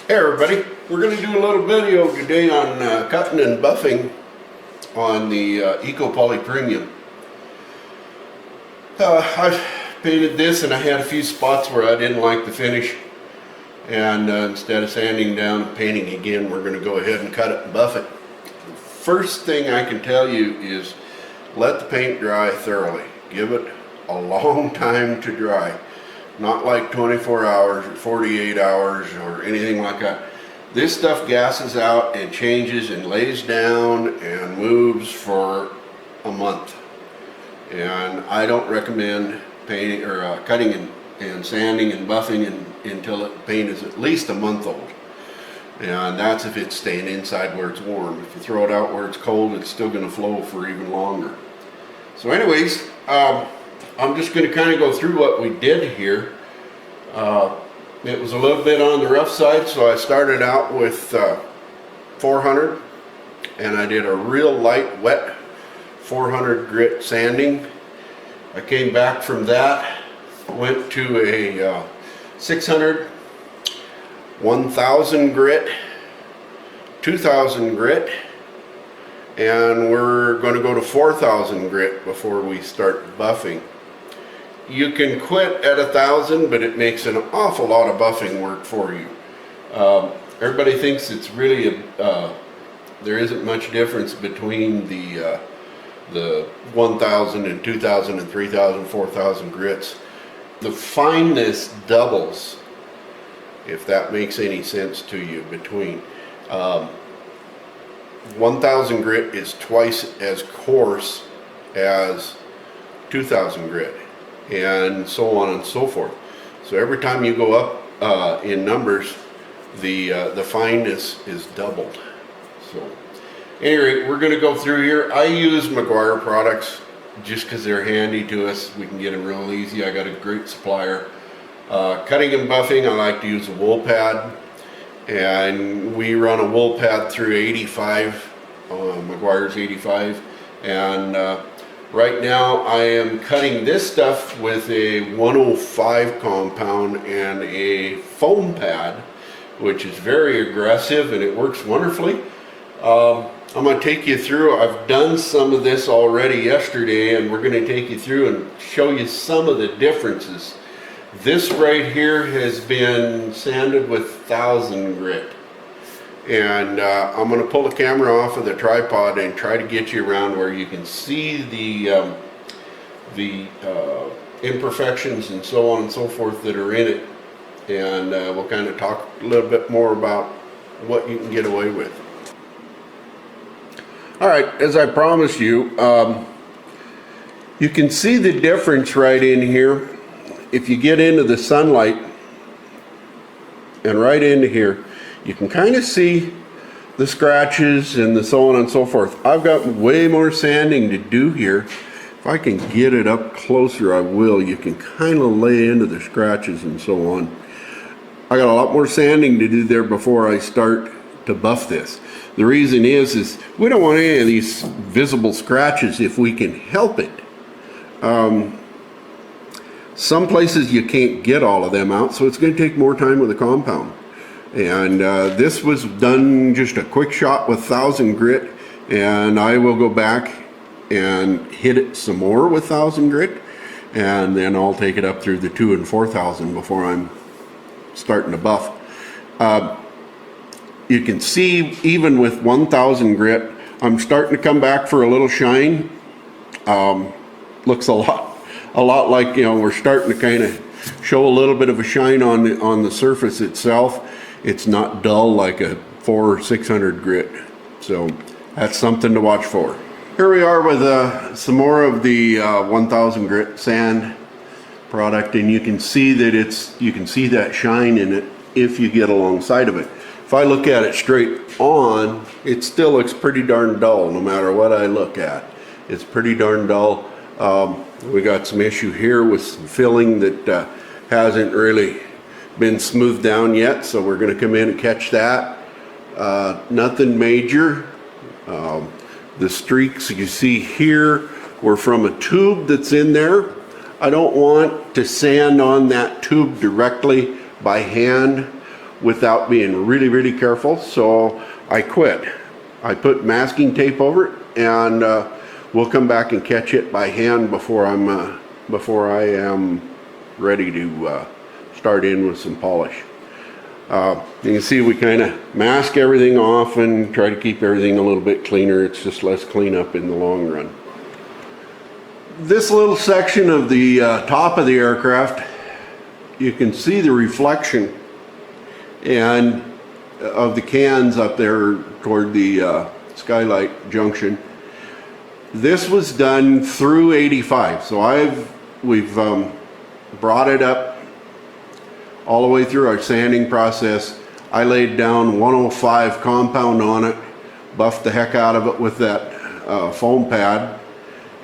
Hey everybody, we're going to do a little video today on cutting and buffing on the Ekopoly Premium. I painted this and I had a few spots where I didn't like the finish, and instead of sanding down and painting again, we're going to go ahead and cut it and buff it. First thing I can tell you is let the paint dry thoroughly. Give it a long time to dry. Not like 24 hours or 48 hours or anything like that. This stuff gasses out and changes and lays down and moves for a month. And I don't recommend painting or cutting and sanding and buffing until the paint is at least a month old. And that's if it's staying inside where it's warm. If you throw it out where it's cold, it's still going to flow for even longer. So anyways, I'm just going to kind of go through what we did here. It was a little bit on the rough side, so I started out with 400, and I did a real light, wet 400 grit sanding. I came back from that, went to a 600, 1000 grit, 2000 grit, and we're going to go to 4000 grit before we start buffing. You can quit at 1000, but it makes an awful lot of buffing work for you. Everybody thinks it's really there isn't much difference between the 1000 and 2000 and 3000, 4000 grits. The fineness doubles, if that makes any sense to you, between 1000 grit is twice as coarse as 2000 grit, and so on and so forth. So every time you go up in numbers, the fineness is doubled. So anyway, we're going to go through here. I use McGuire products just because they're handy to us. We can get them real easy. I got a great supplier. Cutting and buffing, I like to use a wool pad, and we run a wool pad through 85, McGuire's 85, and right now I am cutting this stuff with a 105 compound and a foam pad, which is very aggressive and it works wonderfully. I'm going to take you through. I've done some of this already yesterday, and we're going to take you through and show you some of the differences. This right here has been sanded with 1000 grit, and I'm going to pull the camera off of the tripod and try to get you around where you can see the imperfections and so on and so forth that are in it, and we'll kind of talk a little bit more about what you can get away with. Alright, as I promised you, you can see the difference right in here. If you get into the sunlight and right into here, you can kind of see the scratches and the so on and so forth. I've got way more sanding to do here. If I can get it up closer, I will. You can kind of lay into the scratches and so on. I got a lot more sanding to do there before I start to buff this. The reason is we don't want any of these visible scratches if we can help it. Some places you can't get all of them out, so it's going to take more time with the compound. And this was done just a quick shot with 1000 grit, and I will go back and hit it some more with 1000 grit, and then I'll take it up through the 2 and 4000 before I'm starting to buff. You can see even with 1000 grit, I'm starting to come back for a little shine. Looks a lot like, you know, we're starting to kind of show a little bit of a shine on the surface itself. It's not dull like a 400 or 600 grit. So that's something to watch for. Here we are with some more of the 1000 grit sand product, and you can see that you can see that shine in it if you get alongside of it. If I look at it straight on, it still looks pretty darn dull no matter what I look at. It's pretty darn dull. We got some issue here with some filling that hasn't really been smoothed down yet, so we're going to come in and catch that. Nothing major. The streaks you see here were from a tube that's in there. I don't want to sand on that tube directly by hand without being really, really careful, so I quit. I put masking tape over it, and we'll come back and catch it by hand before I am ready to start in with some polish. You can see we kind of mask everything off and try to keep everything a little bit cleaner. It's just less cleanup in the long run. This little section of the top of the aircraft, you can see the reflection and of the cans up there toward the skylight junction. This was done through 85, so we've brought it up all the way through our sanding process. I laid down 105 compound on it, buffed the heck out of it with that foam pad,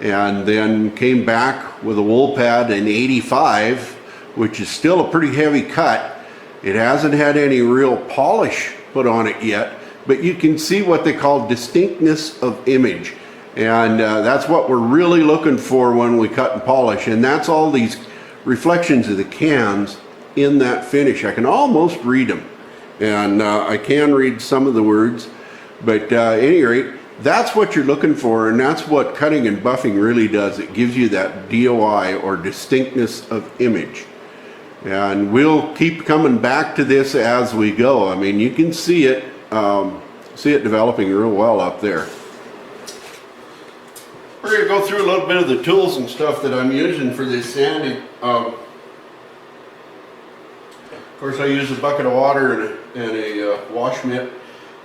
and then came back with a wool pad in 85, which is still a pretty heavy cut. It hasn't had any real polish put on it yet, but you can see what they call distinctness of image. And that's what we're really looking for when we cut and polish. And that's all these reflections of the cans in that finish. I can almost read them. And I can read some of the words. But at any rate, that's what you're looking for. And that's what cutting and buffing really does. It gives you that DOI, or distinctness of image. And we'll keep coming back to this as we go. I mean, you can see it developing real well up there. We're going to go through a little bit of the tools and stuff that I'm using for this sanding. Of course, I use a bucket of water and a wash mitt.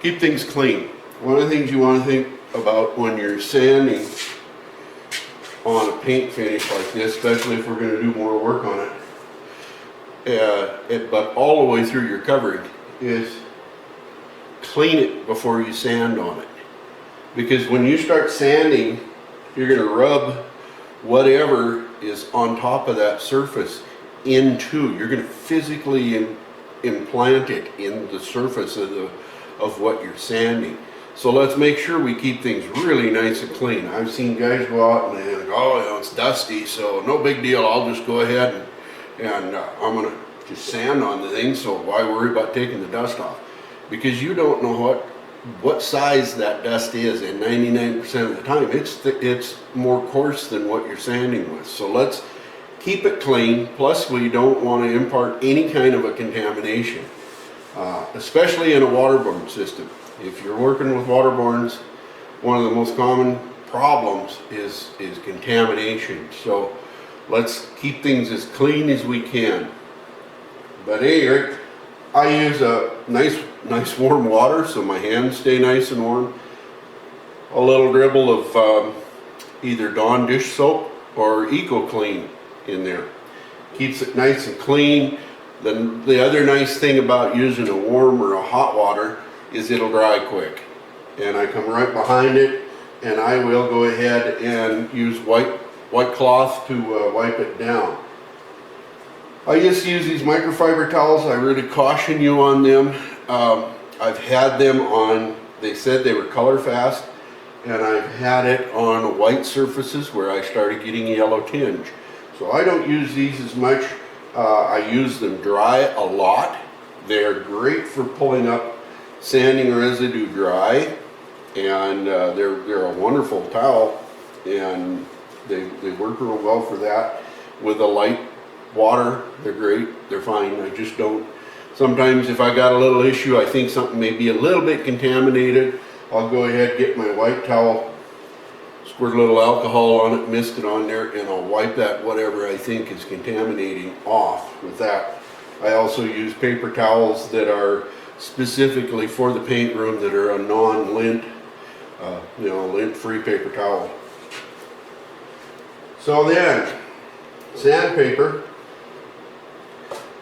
Keep things clean. One of the things you want to think about when you're sanding on a paint finish like this, especially if we're going to do more work on it, but all the way through your covering, is clean it before you sand on it. Because when you start sanding, you're going to rub whatever is on top of that surface into. You're going to physically implant it in the surface of what you're sanding. So let's make sure we keep things really nice and clean. I've seen guys go out and they think, oh, you know, it's dusty, so no big deal. I'll just go ahead and I'm going to just sand on the thing, so why worry about taking the dust off? Because you don't know what size that dust is, and 99% of the time it's more coarse than what you're sanding with. So let's keep it clean. Plus, we don't want to impart any kind of a contamination, especially in a waterborne system. If you're working with waterbornes, one of the most common problems is contamination. So let's keep things as clean as we can. But anyway, I use a nice warm water so my hands stay nice and warm. A little dribble of either Dawn dish soap or EcoClean in there. Keeps it nice and clean. Then the other nice thing about using a warm or a hot water is it'll dry quick. And I come right behind it, and I will go ahead and use white cloth to wipe it down. I just use these microfiber towels. I really caution you on them. I've had them on, they said they were color fast, and I've had it on white surfaces where I started getting a yellow tinge. So I don't use these as much. I use them dry a lot. They're great for pulling up sanding residue dry, and they're a wonderful towel, and they work real well for that. With a light water, they're great, they're fine. I just don't, sometimes if I got a little issue, I think something may be a little bit contaminated, I'll go ahead, get my white towel, squirt a little alcohol on it, mist it on there, and I'll wipe that whatever I think is contaminating off with that. I also use paper towels that are specifically for the paint room that are a non-lint, lint-free paper towel. So then, sandpaper.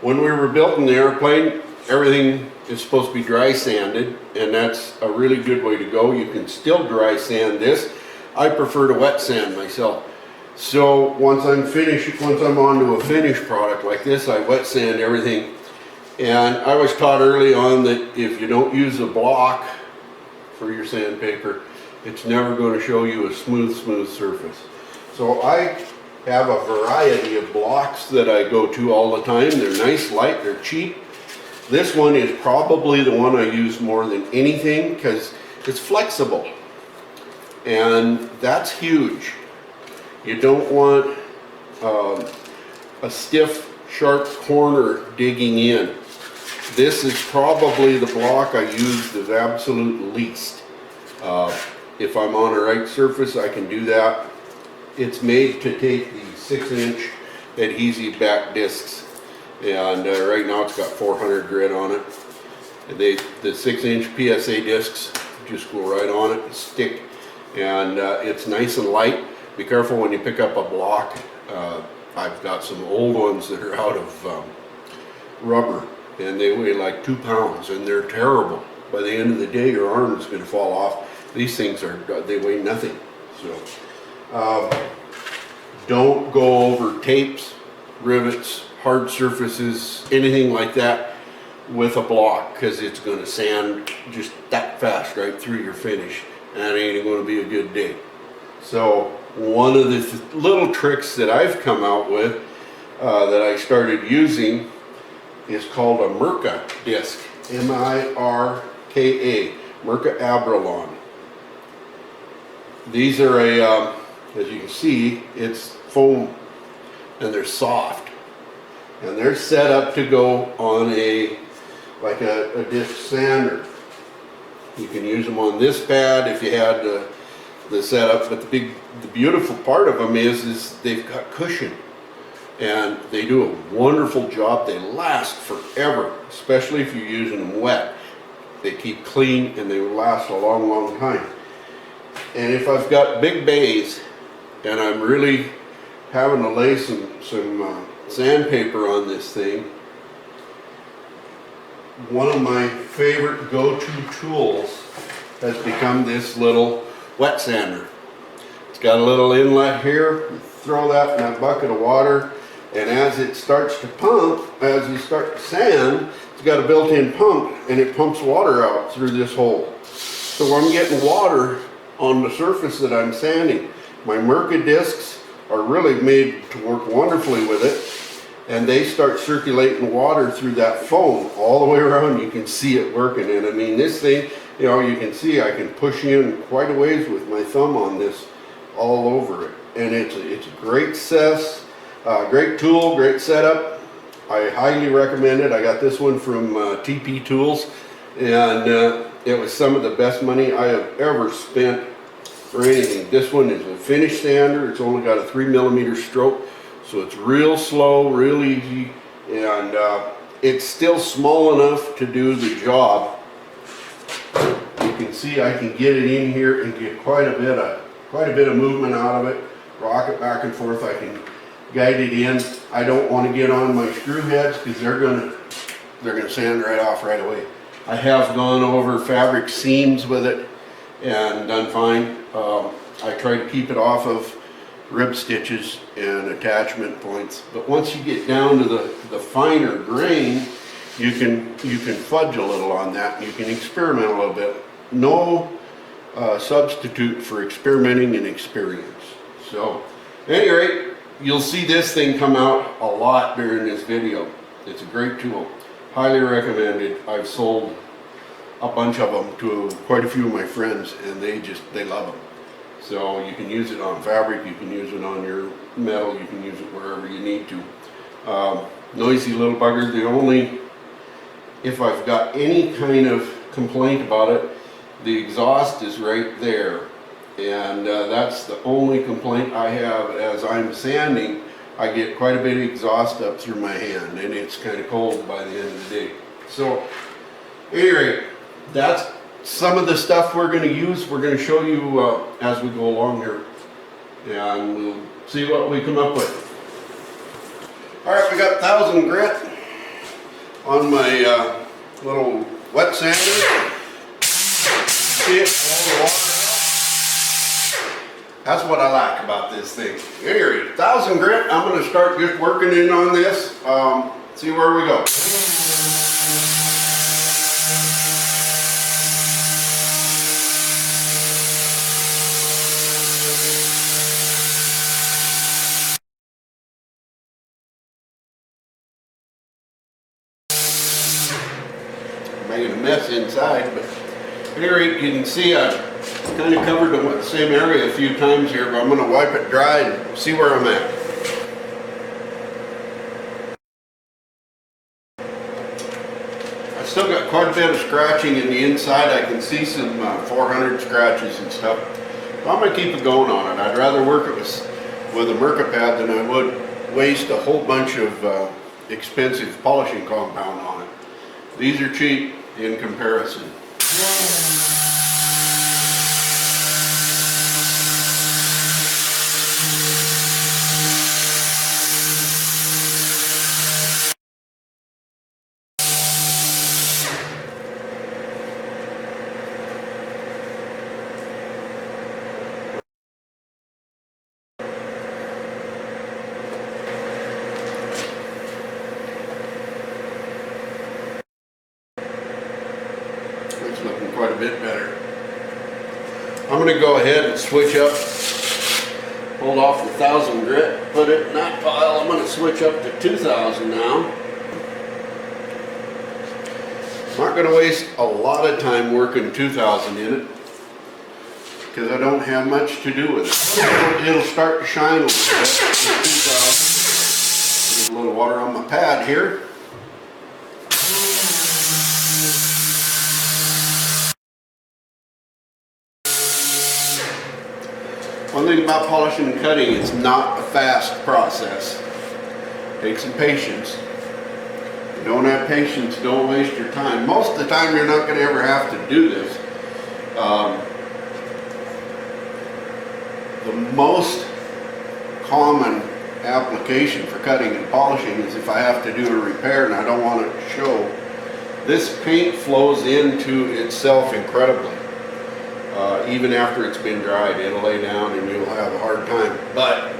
When we were building the airplane, everything is supposed to be dry sanded, and that's a really good way to go. You can still dry sand this. I prefer to wet sand myself. So once I'm onto a finished product like this, I wet sand everything. And I was taught early on that if you don't use a block for your sandpaper, it's never going to show you a smooth surface. So I have a variety of blocks that I go to all the time. They're nice, light, they're cheap, This one is probably the one I use more than anything because it's flexible. And that's huge. You don't want a stiff, sharp corner digging in. This is probably the block I use the absolute least. If I'm on a right surface, I can do that. It's made to take the 6-inch adhesive back discs, and right now it's got 400 grit on it. The 6-inch PSA discs just go right on it and stick, and it's nice and light. Be careful when you pick up a block. I've got some old ones that are out of rubber, and they weigh like 2 pounds, and they're terrible. By the end of the day, your arm is going to fall off. These things they weigh nothing. So don't go over tapes, rivets, hard surfaces, anything like that with a block, because it's going to sand just that fast right through your finish, and that ain't going to be a good day. So one of the little tricks that I've come out with that I started using is called a Mirka disc, M-I-R-K-A, Mirka Abralon. These are as you can see, it's foam, and they're soft, and they're set up to go on like a disc sander. You can use them on this pad if you had the setup, but the beautiful part of them is they've got cushion, and they do a wonderful job. They last forever, especially if you're using them wet. They keep clean, and they last a long, long time. And if I've got big bays and I'm really having to lay some sandpaper on this thing, one of my favorite go-to tools has become this little wet sander. It's got a little inlet here. You throw that in a bucket of water, and as it starts to pump, as you start to sand, it's got a built-in pump, and it pumps water out through this hole. So I'm getting water on the surface that I'm sanding. My Mirka discs are really made to work wonderfully with it, and they start circulating water through that foam all the way around. You can see it working, and I mean, this thing, you know, you can see I can push in quite a ways with my thumb on this all over it, and it's a great great tool, great setup. I highly recommend it. I got this one from TP Tools, and it was some of the best money I have ever spent for anything. This one is a finish sander. It's only got a 3mm stroke, so it's real slow, real easy, and it's still small enough to do the job. You can see I can get it in here and get quite a bit of movement out of it. Rock it back and forth. I can guide it in. I don't want to get on my screw heads because they're gonna sand right off right away. I have gone over fabric seams with it and done fine. I try to keep it off of rib stitches and attachment points, but once you get down to the finer grain, you can fudge a little on that. You can experiment a little bit. No substitute for experimenting and experience. So, at any rate, you'll see this thing come out a lot during this video. It's a great tool. Highly recommended. I've sold a bunch of them to quite a few of my friends, and they love them. So you can use it on fabric, you can use it on your metal, you can use it wherever you need to. Noisy little bugger. If I've got any kind of complaint about it, the exhaust is right there, and that's the only complaint I have. As I'm sanding, I get quite a bit of exhaust up through my hand, and it's kind of cold by the end of the day. So, anyway, that's some of the stuff we're going to use. We're going to show you as we go along here, and we'll see what we come up with. All right, we got 1000 grit on my little wet sander. See it, all the water out. That's what I like about this thing. Anyway, 1000 grit. I'm going to start just working in on this. See where we go. in a mess inside, but at any rate, you can see I kind of covered the same area a few times here, but I'm going to wipe it dry and see where I'm at. I still got quite a bit of scratching in the inside. I can see some 400 scratches and stuff. So I'm going to keep it going on it. I'd rather work it with a Mirka pad than I would waste a whole bunch of expensive polishing compound on it. These are cheap in comparison. It's looking quite a bit better. I'm going to go ahead and switch up, hold off the 1000 grit, put it in that pile. I'm going to switch up to 2000 now. I'm not going to waste a lot of time working 2000 in it because I don't have much to do with it. It'll start to shine a little bit with 2000. Get a little water on my pad here. One thing about polishing and cutting, it's not a fast process. It takes some patience. If you don't have patience, don't waste your time. Most of the time you're not going to ever have to do this. The most common application for cutting and polishing is if I have to do a repair and I don't want it to show. This paint flows into itself incredibly. Even after it's been dried, it'll lay down and you'll have a hard time. But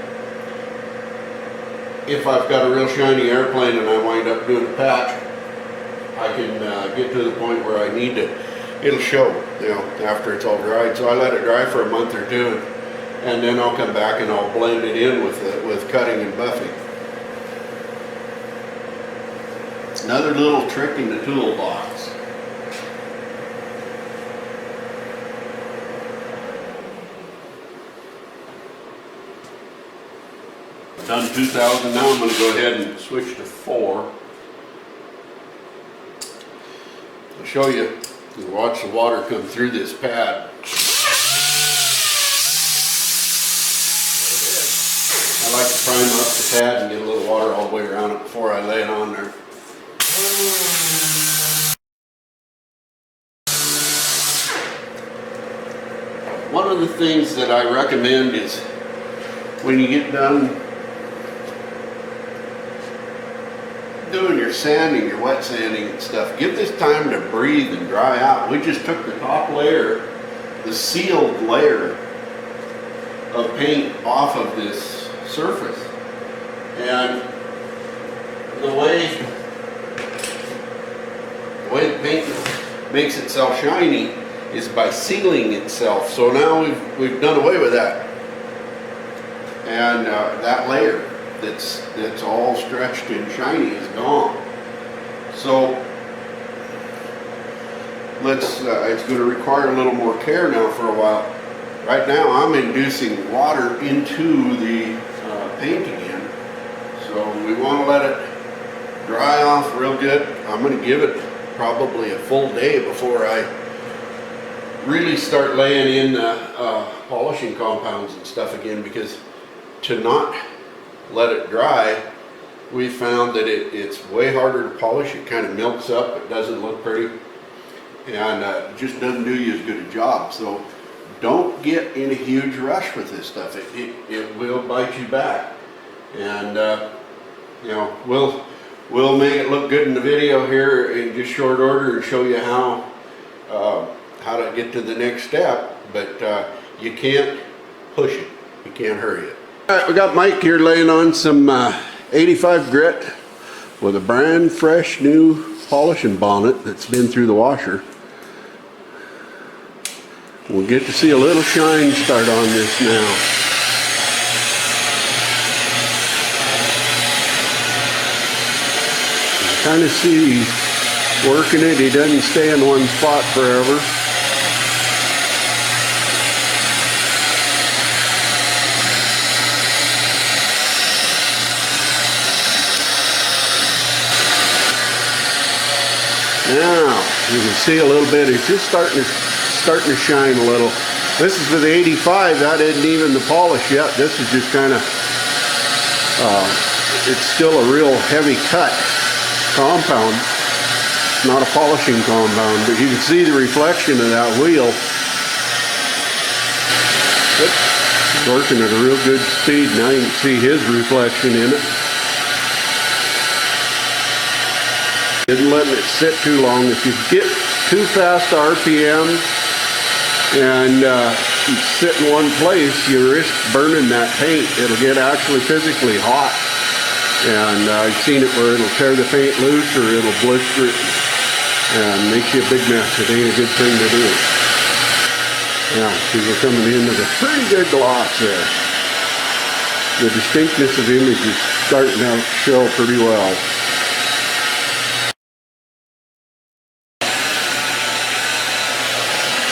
if I've got a real shiny airplane and I wind up doing a patch, I can get to the point where I need to, it'll show, you know, after it's all dried. So I let it dry for a month or two, and then I'll come back and I'll blend it in with cutting and buffing. Another little trick in the toolbox. Done 2000 now. I'm going to go ahead and switch to 4. I'll show you. Watch the water come through this pad. I like to prime up the pad and get a little water all the way around it before I lay it on there. One of the things that I recommend is when you get done doing your sanding, your wet sanding and stuff, give this time to breathe and dry out. We just took the top layer, the sealed layer of paint off of this surface, and the way the paint makes itself shiny is by sealing itself. So now we've done away with that, and that layer that's all stretched and shiny is gone. So it's going to require a little more care now for a while. Right now I'm inducing water into the paint again, so we want to let it dry off real good. I'm going to give it probably a full day before I really start laying in polishing compounds and stuff again, because to not let it dry, we found that it's way harder to polish. It kind of milks up, it doesn't look pretty, and just doesn't do you as good a job. So don't get in a huge rush with this stuff. It will bite you back, and you know, we'll make it look good in the video here in just short order and show you how to get to the next step, but you can't push it, you can't hurry it. All right, we got Mike here laying on some 85 grit with a brand fresh new polishing bonnet that's been through the washer. We'll get to see a little shine start on this now. Kind of see working it. He doesn't stay in one spot forever. Now you can see a little bit. It's just starting to shine a little. This is for the 85. That isn't even the polish yet. This is just kind of. It's still a real heavy cut compound. It's not a polishing compound, but you can see the reflection of that wheel. It's working at a real good speed. Now you can see his reflection in it. Didn't let it sit too long. If you get too fast RPM and you sit in one place, you risk burning that paint. It'll get actually physically hot. And I've seen it where it'll tear the paint loose or it'll blister it and make you a big mess. It ain't a good thing to do. Yeah, see, we're coming in with a pretty good gloss there. The distinctness of image is starting out to show pretty well.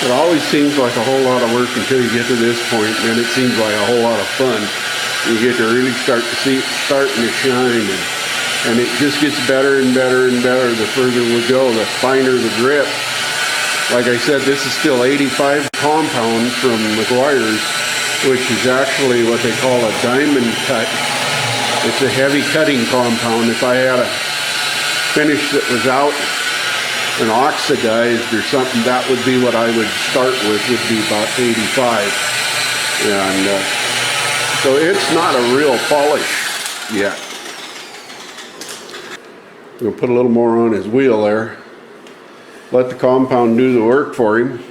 It always seems like a whole lot of work until you get to this point, and then it seems like a whole lot of fun. You get to really start to see it starting to shine, and it just gets better and better and better the further we go, the finer the grip. Like I said, this is still 85 compound from McGuire's, which is actually what they call a diamond cut. It's a heavy cutting compound. If I had a finish that was out and oxidized or something, that would be what I would start with, would be about 85. And so it's not a real polish yet. I'm going to put a little more on his wheel there. Let the compound do the work for him.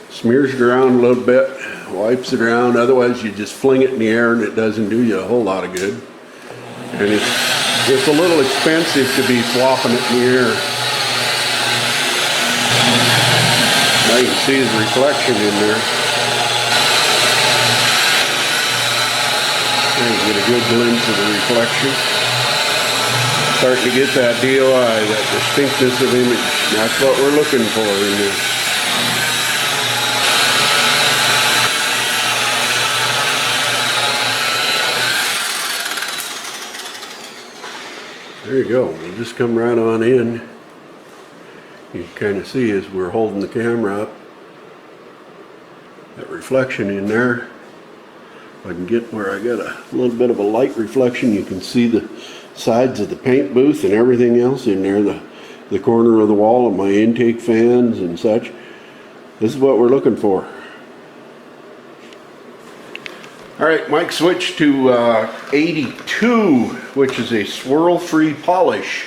Smears it around a little bit, wipes it around. Otherwise you just fling it in the air and it doesn't do you a whole lot of good. And it's a little expensive to be flopping it in the air. Now you can see his reflection in there. Now you get a good glimpse of the reflection. Starting to get that DOI, that distinctness of image. That's what we're looking for in this. There you go. We'll just come right on in. You can kind of see as we're holding the camera up, that reflection in there. If I can get where I got a little bit of a light reflection, you can see the sides of the paint booth and everything else in there, the corner of the wall of my intake fans and such. This is what we're looking for. Alright, Mike switched to 82, which is a swirl-free polish.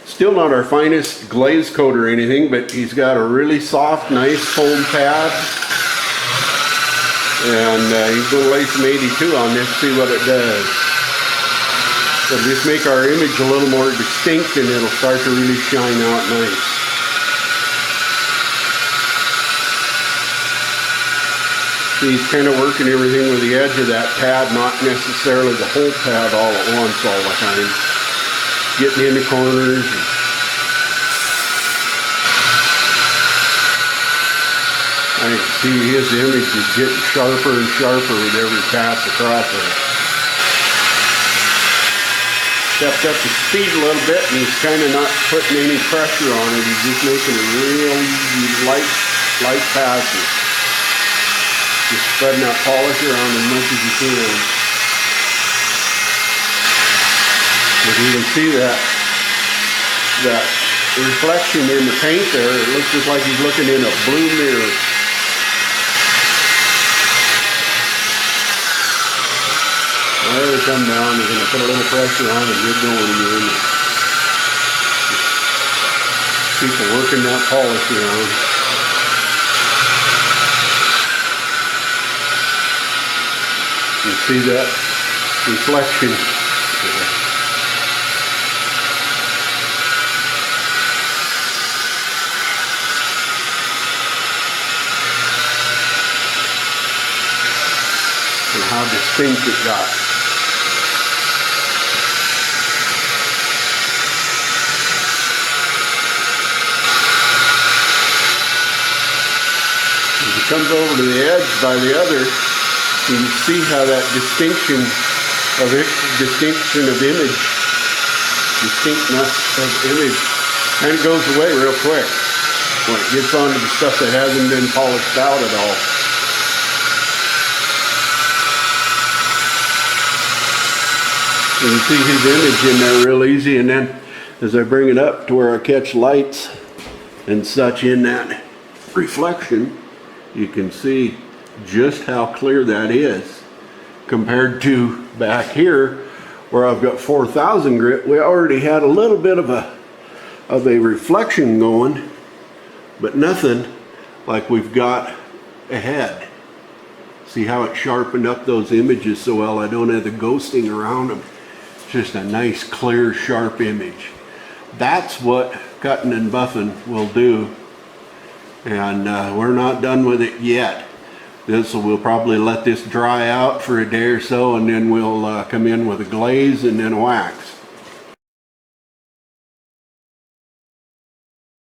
Still not our finest glaze coat or anything, but he's got a really soft, nice foam pad. And he's going to lay some 82 on this, see what it does. So just make our image a little more distinct and it'll start to really shine out nice. He's kind of working everything with the edge of that pad, not necessarily the whole pad all at once all the time. Getting in the corners. I can see his image is getting sharper and sharper with every pass across it. Stepped up the speed a little bit and he's kind of not putting any pressure on it. He's just making a real light passes. Just spreading that polish around as much as you can. But you can see that reflection in the paint there. It looks just like he's looking in a blue mirror. There we come down. We're going to put a little pressure on and get going again. Just keep working that polish around. You see that reflection. And how distinct it got. comes over to the edge by the other, you can see how that distinction of image, distinctness of image, kind of goes away real quick when it gets onto the stuff that hasn't been polished out at all. You can see his image in there real easy, and then as I bring it up to where I catch lights and such in that reflection, you can see just how clear that is compared to back here where I've got 4,000 grit. We already had a little bit of a reflection going, but nothing like we've got ahead. See how it sharpened up those images so well? I don't have the ghosting around them. Just a nice, clear, sharp image. That's what cutting and buffing will do. And we're not done with it yet. We'll probably let this dry out for a day or so, and then we'll come in with a glaze and then a wax.